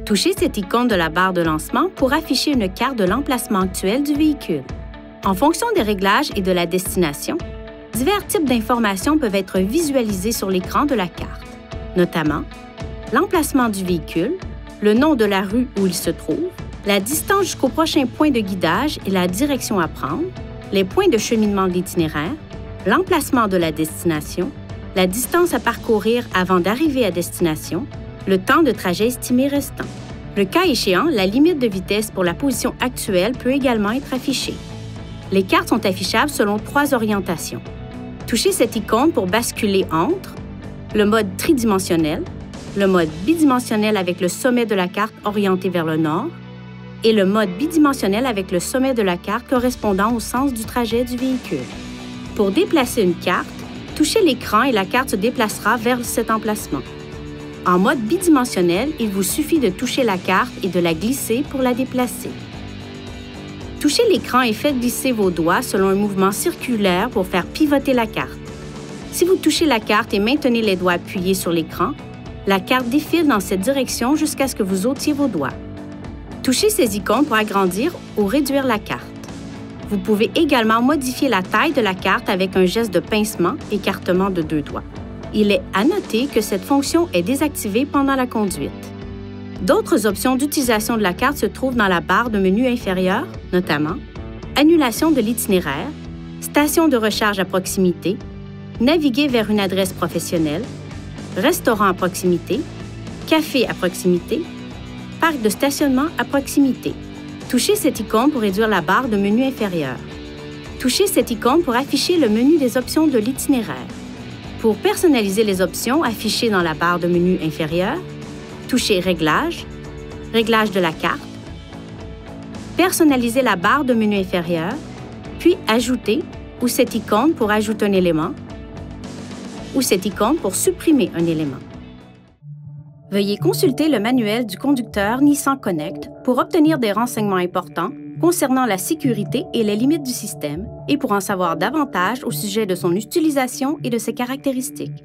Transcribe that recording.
Touchez cette icône de la barre de lancement pour afficher une carte de l'emplacement actuel du véhicule. En fonction des réglages et de la destination, divers types d'informations peuvent être visualisées sur l'écran de la carte, notamment l'emplacement du véhicule, le nom de la rue où il se trouve, la distance jusqu'au prochain point de guidage et la direction à prendre, les points de cheminement de l'itinéraire, l'emplacement de la destination, la distance à parcourir avant d'arriver à destination, le temps de trajet estimé restant. Le cas échéant, la limite de vitesse pour la position actuelle peut également être affichée. Les cartes sont affichables selon 3 orientations. Touchez cette icône pour basculer entre le mode tridimensionnel, le mode bidimensionnel avec le sommet de la carte orienté vers le nord et le mode bidimensionnel avec le sommet de la carte correspondant au sens du trajet du véhicule. Pour déplacer une carte, touchez l'écran et la carte se déplacera vers cet emplacement. En mode bidimensionnel, il vous suffit de toucher la carte et de la glisser pour la déplacer. Touchez l'écran et faites glisser vos doigts selon un mouvement circulaire pour faire pivoter la carte. Si vous touchez la carte et maintenez les doigts appuyés sur l'écran, la carte défile dans cette direction jusqu'à ce que vous ôtiez vos doigts. Touchez ces icônes pour agrandir ou réduire la carte. Vous pouvez également modifier la taille de la carte avec un geste de pincement, écartement de 2 doigts. Il est à noter que cette fonction est désactivée pendant la conduite. D'autres options d'utilisation de la carte se trouvent dans la barre de menu inférieure, notamment annulation de l'itinéraire, station de recharge à proximité, naviguer vers une adresse professionnelle, restaurant à proximité, café à proximité, parc de stationnement à proximité. Touchez cette icône pour réduire la barre de menu inférieure. Touchez cette icône pour afficher le menu des options de l'itinéraire. Pour personnaliser les options affichées dans la barre de menu inférieure, touchez Réglages, Réglages de la carte, personnaliser la barre de menu inférieure, puis Ajouter ou cette icône pour ajouter un élément ou cette icône pour supprimer un élément. Veuillez consulter le manuel du conducteur Nissan Connect pour obtenir des renseignements importants concernant la sécurité et les limites du système et pour en savoir davantage au sujet de son utilisation et de ses caractéristiques.